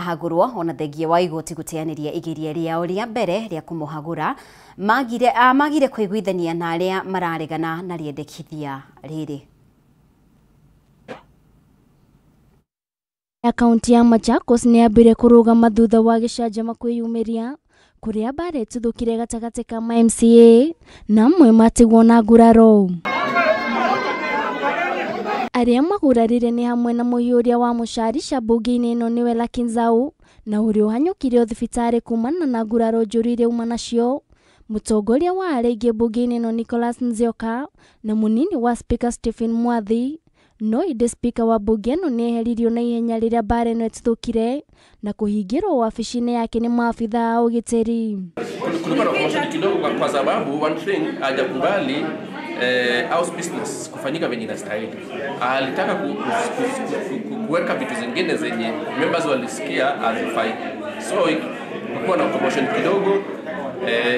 ahagurwo ona thengia wa igoti guteaniria igeria riao ria mbere ria kumuhagura magire kuiguithania na aria mararegana na riendekithia riri. Akaunti ya Machakos ni ambire kurugama thutha wa gicanjama kwiyumiria kuria bare tuthukire gatagati ka MCA na amwe matigwo na nguraro. Aria magurarire ni hamwe na muhiuria wa mucarisha mbunge-ini ino niwe Lucky Nzau na uria uhanyukire thibitari kumana na nguraro njuru iria uma nacio, mutongoria wa aringi mbunge-ini ino Nicholas Nzioka na munini wa Speaker Stephen Mwathi. No inde Speaker wa bunge ino ni eheririo na ihenya riria bare ino ituthukire na kuhingirwo wabici-ini yake ni maafitha a ugitiri. Kulikuwa na commotion kidogo kwa sababu one thing hajakubali house business kufanyika venye inastahili. Alitaka kuweka vitu zingine zenye members walisikia hazifai. So kulikuwa na commotion kidogo,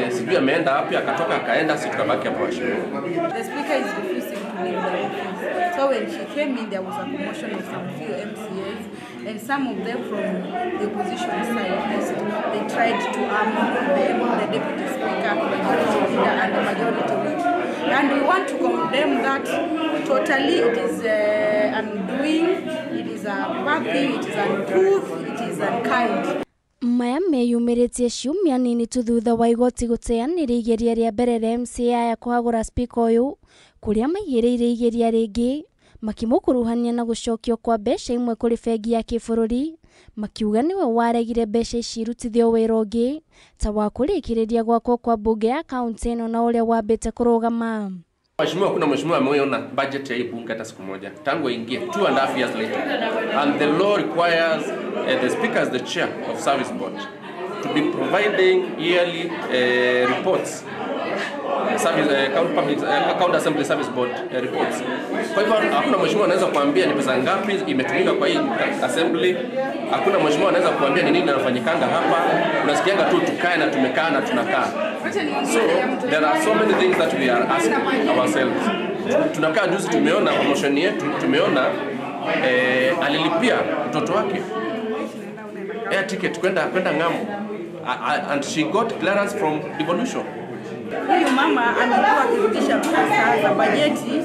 sijui ameenda wapi, akatoka akaenda, sisi tukabaki hapo washimu. The speaker is refusing to leave the office. So when she came in, there was a commotion of some few MCAs, and some of them from the opposition side, they tried to arm the deputy speaker, the majority leader, and the majority whip. And we want to condemn that totally. It is undoing, it is a bad thing, it is uncouth, it is unkind. Maya meyumiritie ciumia nini tu thutha wa igoti guteanira igeria ria mbere ria MCA ya kuhagura speaker uyu kuria maigireire igeria ringi makimukuruhania na gucokio kwa mbeca imwe kuri bengi ya kibururi, makiuga niwe waregire mbeca ici irutithio wira ungi ta wa kurikiriria gwakwo kwa bunge ya kaunti ino na uria wambite kurugama. Mheshimiwa, kuna mheshimiwa ameona budget ya bunge hata siku moja tangu ingie 2.5 years later, and the law requires the speaker as the chair of service board to be providing yearly reports, account assembly service board reports. Kwa hivyo hakuna mheshimiwa anaweza kuambia ni pesa ngapi imetumika kwa hii assembly, hakuna mheshimiwa anaweza kuambia ni nini linafanyikanga hapa. Unasikianga tu tukae na tumekaa na tunakaa. So there are so many things that we are asking ourselves. Tunakaa juzi tumeona promotion yetu, tumeona alilipia mtoto wake air ticket kwenda ng'ambo, and she got clearance from devolution. Huyu mama amekuwa akirudisha pesa za bajeti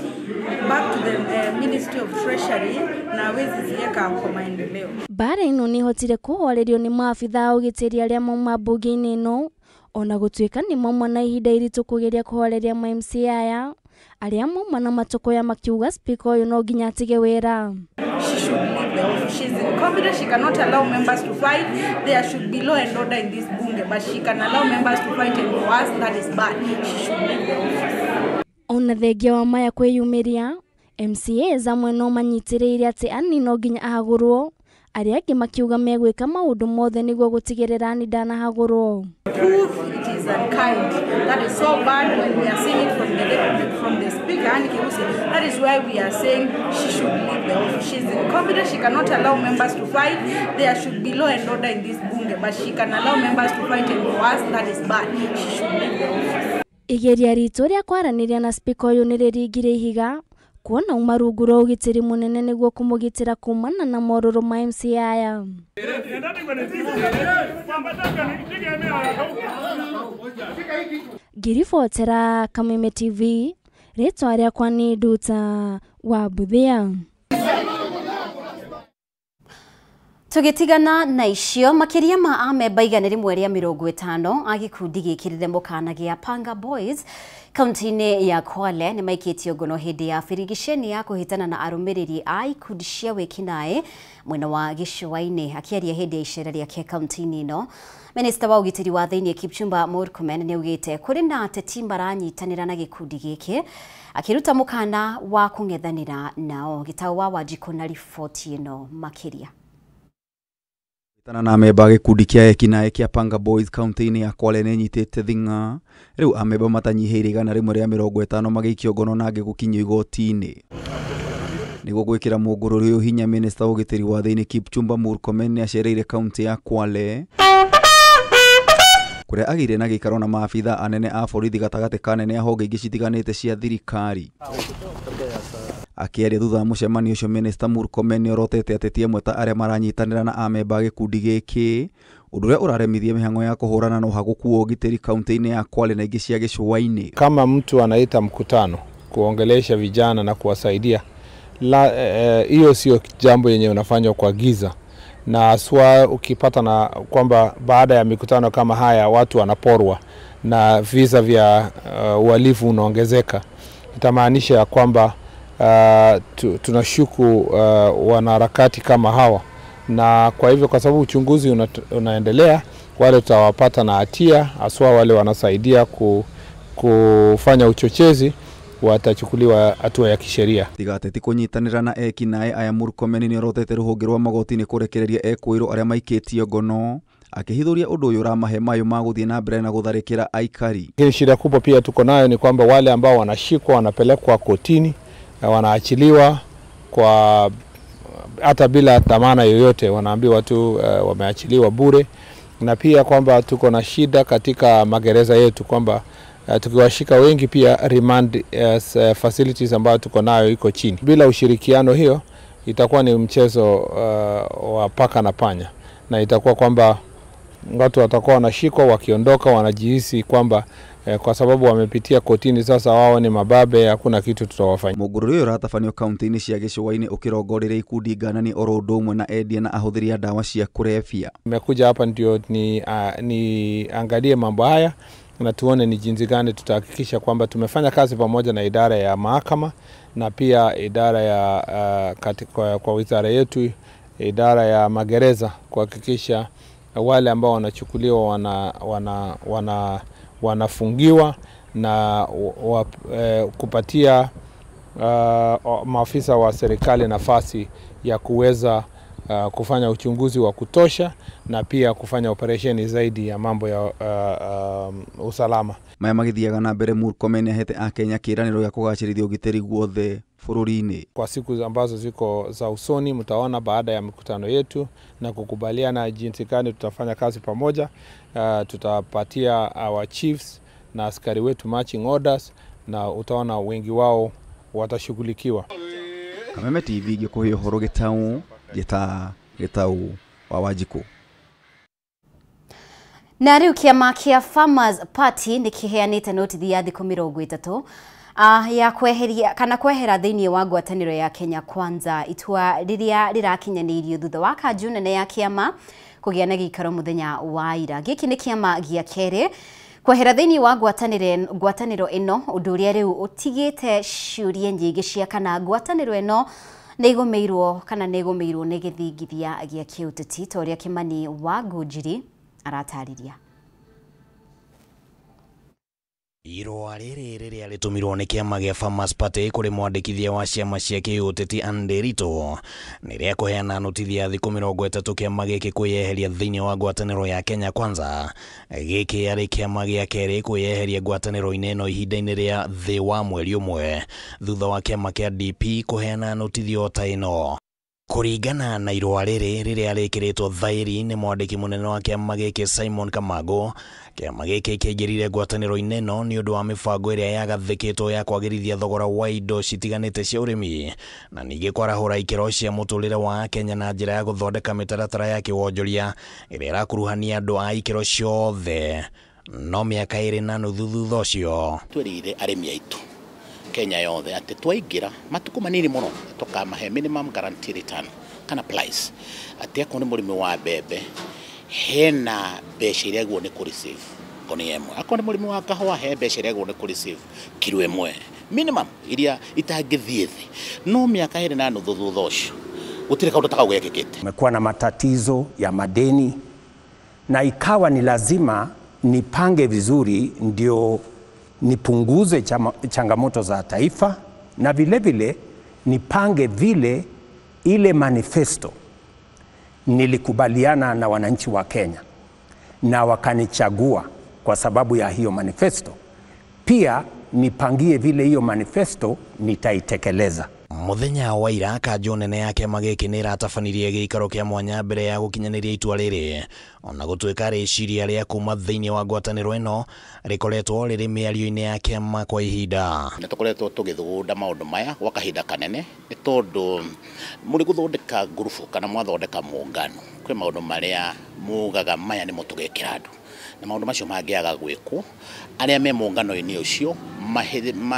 back to the Ministry of Treasury na hawezi ziweka kwa maendeleo. Bare ino ni hotire kuhorerio ni maafitha a ugitiri aria mauma mbunge-ini ino, ona gutuika ni mauma na ihinda iritu kugeria kuhoreria MCA aya aria mauma na matoko ya makiuga speaker uyu no nginya atige wira. She should leave the office. She's incompetent. She cannot allow members to fight. There should be law and order in this bunge, but she can allow members to fight, and for us that is bad. She should leave the office. Ona thengia wa maya kwiyumiria, MCA zamwe no manyitiriire ati ani no nginya ahagurwo, aria angi makiuga megwika maundu mothe niguo gutigirira ni ndanahagurwo. It is unkind. That is so bad when we are seeing it from the speaker, Annie Kirusi. That is why we are saying she should leave the office. She is incompetent. She cannot allow members to fight. There should be law and order in this bunge, but she can allow members to fight, and for us that is bad. She should leave the office. Igeria ritu ria kwaraniria na speaker uyu ni riringire ihiga kuona umarunguro ugitiri munene niguo kumugitira kumana na mororo ma MCA aya. Giribotera Kameme TV, ritwa riakwa ni Nduta wa Buthia. Tugitigana na icio makiria ma amemba igana rimwe ria 50 a gikundi gikirire mukana gia Panga Boys kaunti-ini ya Kwale ni maikitio ngono hindi ya firigisheni ya kuhitana na arumiriri a ikundi cia wikinae mwena wa gicua-ini. Akiaria hindi ya icera riake kaunti-ini ino, Minista wa ugitiri wa thiini Kipchumba Murkomen ni ugite kuri na ateti maranyitanira na gikundi giki, akiruta mukana wa kung'ethanira nao. Gitau wa Wanjiku na riboti ino makiria. Tana na ameba gikundi kia ekinae kia Panga Boys kaunti-ini ya Kwale ni nyitite thinga. Riu ameba matanyihiire igana rimwe ria 50 magikio ngono na gigukinyio igoti-ini. Niguo gwikira mungururi uyu hinya, Minista wa ugitiri wa thiini Kipchumba Murkomen ni acereire kaunti ya Kwale kuria agire na gikaro na maafitha anene a borithi gatagati ka anene a honge ingi citiganite cia thirikari. Akĩaria thutha wa mũcemanio ũcio, Minister Murkomen nĩorotete ateti amwe ta arĩa maranyitanĩra na amemba gĩkundi gĩkĩ, ũndũ ũrĩa ũraremithia mĩhang'o ya kũhũrana na ũhagũku wa ũgitĩri kaunti-inĩ ya Kwale na ingĩ cia gĩcũa-inĩ. Kama mtu anaita mkutano kuongelesha vijana na kuwasaidia, hiyo sio jambo yenye unafanywa kwa giza, na aswa ukipata na kwamba baada ya mikutano kama haya watu wanaporwa na visa vya uhalifu unaongezeka, itamaanisha ya kwamba tunashuku wanaharakati kama hawa, na kwa hivyo kwa sababu uchunguzi unaendelea, wale tutawapata na hatia, aswa wale wanasaidia kufanya uchochezi watachukuliwa hatua ya kisheria. Tigateti kunyitanira na eki nae aya Murkomen nĩorotete rũhonge rwa magoti-inĩ kũrekereria ekũirũ arĩa maikĩtio ngono, akĩhithũria ũndũ ũyũ ũramahe mayũ ma gũthiĩ na mbere na gũtharĩkĩra aikari. Shida kubwa pia tuko nayo ni kwamba wale ambao wanashikwa wanapelekwa kotini na wanaachiliwa kwa hata bila dhamana yoyote, wanaambiwa tu wameachiliwa bure, na pia kwamba tuko na shida katika magereza yetu kwamba tukiwashika wengi pia remand facilities ambayo tuko nayo iko chini. Bila ushirikiano hiyo itakuwa ni mchezo wa paka na panya, na itakuwa kwamba watu watakuwa wanashikwa wakiondoka wanajihisi kwamba kwa sababu wamepitia kotini sasa wao ni mababe, hakuna kitu tutawafanya. Mũgũrũri ũyũ ũratabanio kaunti-inĩ cia gĩcũa-inĩ ũkĩrongoreria ikundi nganani oro ũndũ ũmwe na endia na ahũthĩri a ndawa cia kũrebia. Nimekuja hapa ndio niangalie mambo haya na tuone ni jinsi gani tutahakikisha kwamba tumefanya kazi pamoja na idara ya mahakama na pia idara ya kwa wizara yetu, idara ya magereza, kuhakikisha wale ambao wanachukuliwa wanafungiwa na kupatia maafisa wa serikali nafasi ya kuweza kufanya uchunguzi wa kutosha na pia kufanya operesheni zaidi ya mambo ya usalama. Maya magĩthiaga na mbere, Murkomen ahete Akenya kĩĩranĩro gĩa kũgacĩrithia ũgitĩri guothe bũrũri-inĩ. Kwa siku ambazo ziko za usoni mtaona baada ya mikutano yetu na kukubaliana jinsi gani tutafanya kazi pamoja, tutapatia our chiefs na askari wetu marching orders na utaona wengi wao watashughulikiwa. Kameme TV gĩkũhe ũhoro gĩtaũ wa Wanjikũ. Na rĩu kĩama kĩa Farmers Party nĩkĩheanĩte notithi ya thikũ 30 ya kwehera thĩinĩ wa ngwatanĩro ya Kenya Kwanza, itua rĩrĩa rĩrakinyanĩirio thutha wa kanjũ nene ya kĩama kũgĩa na gĩikaro mũthenya wa ira. Gĩkĩ nĩ kĩama gĩa kerĩ kwehera thĩinĩ wa ngwatanĩro ĩno, ũndũ ũrĩa rĩu ũtigĩte ciũria nyingĩ cia kana ngwatanĩro ĩno nĩĩgũmĩirwo nĩ gĩthingithia gĩa kĩũteti, ta ũrĩa Kimani wa Ngunjiri aratarĩria. Irũa rĩrĩ rĩrĩa rĩtũmirwo nĩ kĩama gĩa Farmers Party kũrĩ mwandĩkithia wa ciama cia kĩũteti Anderito nĩ rĩa kũheana notithi ya thikũ 30 kĩama gĩkĩ kwĩyeheria thĩinĩ wa ngwatanĩro ya Kenya Kwanza. Gĩkĩ arĩ kĩama gĩa kerĩ kwĩyeheria ngwatanĩro-inĩ ĩno ihinda-inĩ rĩa thĩ wa mweri ũmwe thutha wa kĩama kĩa DP kũheana notithi o ta ĩno. Kũringana na irũa rĩrĩ rĩrĩa rĩkĩrĩtwo thaĩri nĩ mwandĩki mũnene wa kĩama gĩkĩ Simon Kamago, kĩama gĩkĩ kĩaingĩrire ngwatanĩro-inĩ ĩno nĩ ũndũ wa mĩbango ĩrĩa yagathĩkĩtwo ya kwagĩrithia thogora wa indo citiganĩte cia ũrĩmi na ningĩ kwarahũra ikĩro cia mũtũrĩre wa Kenya na njĩra ya gũthondeka mĩtaratara ya kĩwonjoria ĩrĩa ĩrakuruhania andũ a ikĩro ciothe. No mĩaka 2.5 thutha ũcio twĩrĩire arĩmi aitũ Kenya yothe atĩ twaingĩra matuko manini mũno tukamahe minimum guarantee return kana price atĩ akorwo nĩ mũrĩmi wa mbembe hena mbeca iria agwo nĩ kũreceive ngoni ĩmwe, akorwo nĩ mũrĩmi wa kahũa he mbeca iria agwo nĩ kũreceive kilo ĩmwe minimum iria itangĩthiĩ thĩ. No mĩaka 2.5 thutha ũcio gũtirĩ kaũndũ takau gekĩkĩte. Kumekuwa na matatizo ya madeni na ikawa ni lazima nipange vizuri ndio nipunguze changamoto za taifa na vile vile nipange vile ile manifesto nilikubaliana na wananchi wa Kenya na wakanichagua kwa sababu ya hiyo manifesto. Pia nipangie vile hiyo manifesto nitaitekeleza. Muthenya wa ira kanjo nene ya kiama giki ni ratabanirie giikaro kia mwanya mbere ya gukinyaniria itua riri ona gutuika riciria ria kuma thiini wa ngwataniro ino rikoretwo riri miario-ini ya kiama kwa ihinda. Nitukoretwo tugithugunda maundu maya gwa kahinda kanene ni tondu muri guthondeka ngurubu kana mwathondeka muungano kwi maundu maria mugaga maya ni mutugekira andu na maundu macio mangiaga gwikwo aria me muungano-ini ucio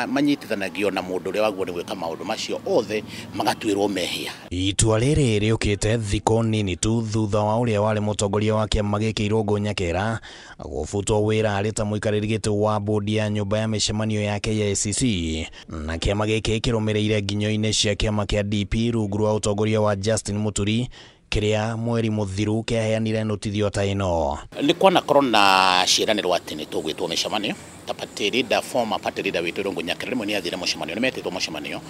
manyitithanagio na mundu uria wagwo ni gwika maundu macio othe magatwirwo mehia. Itua riri riukite thiko nini tu thutha wa uria wari mutongoria wa kiama giki Irungu Nyakera gufutwo wira ari ta muikariri giti wa bodi ya nyumba ya micemanio ya KICC na kiama giki kirumireire nginyo-ini cia kiama kia DP rungu rwa utongoria wa Justin Muturi kiria mweri muthiru kiaheanire notithio ta ino. Ni kwana korona ciiranirwo ati ni tugwitwo micemanio ta party leader former party leader witu Irungu Nyakera rimwe ni athire mucemanio ni metitwo mucemanio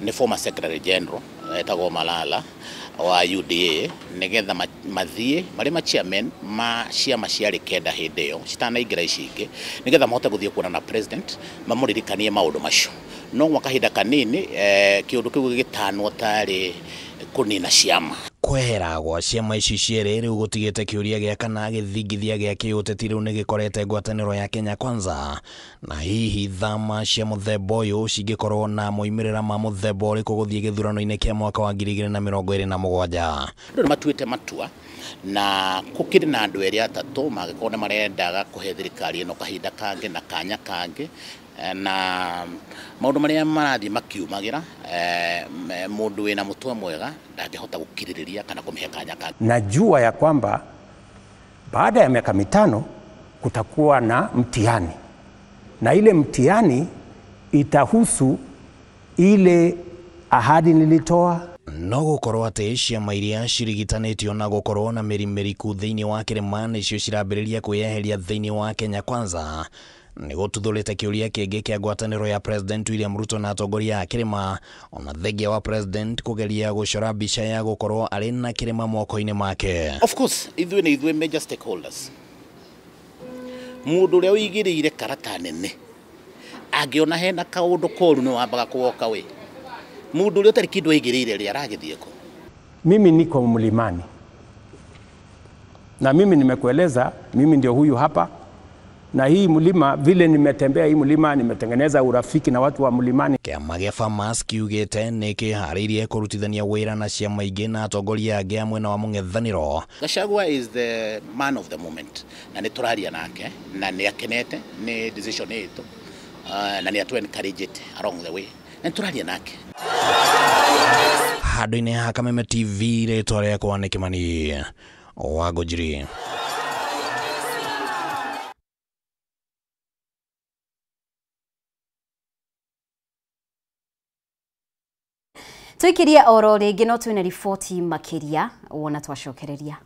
ni former secretary general etagwo Malala wa UDA nigetha mathie mari chairman ma ciama ciari kenda hindi yo citanaingira ici ingi nigetha mahote guthie kuona na president mamuririkanie maundu macio no gwa kahinda kanini kiundu kiu gigitanwo tari kunina ciama. Kwehera gwa ciama ici ciere riu gutigite kiuria gia kana githingithia gia kiuteti riu ni gikorete ngwataniro ya Kenya Kwanza na hihi thama cia muthemba uyu cingikorwo na moimirira ma muthemba uriku guthie githurano-ini kia mwaka wa 2027. Ndu matuite matua na kukiri na andu eri atatu magikona marendaga kuhe thirikari ino kahinda kangi na kanya kangi na maundu maria marathi makiumagira mundu wina mutwe mwega ndangihota gukiririria kana kumihe kanya kangi. Najua ya kwamba baada ya miaka 5 kutakuwa na mtihani na ile mtihani itahusu ile ahadi nilitoa. No gukorwo ati ciama iria cirigitanitio na gukorwo na mirimiriku thiini wa kirima nicio cirambiriria kwiyeheria thiini wa Kenya Kwanza ni gututhurite kiuria kingi kia ngwataniro ya President William Ruto na atongoria a kirima ona thengia wa president kugeria gucora mbica ya gukorwo ari na kirima moko-ini make. Of course ithuĩ major stakeholders mundu uria uigiriire karata nene angiona hena kaundu koru ni wambaga kuoka we mundu uria utari kindu aigiriire ri aragithieko. Mimi niko mlimani na mimi nimekueleza mimi ndio huyu hapa na hii mlima vile nimetembea hii mlima nimetengeneza urafiki na watu wa mlimani. Kiama gia Farmers kiugite ni kihariirie kurutithania wira na ciama ingi na atongoria angi a mwena wa mung'ethaniro. Gachagua is the man of the moment na ni turaria nake na ni akenete ni decision yetu na ni atu encourage it along the way na turaria nake. Handu-ini ha Kameme TV ritwa riakwa ni Kimani Wangũnjiri. Tuikiria oro ringi no twina riboti makiria wona twacokereria.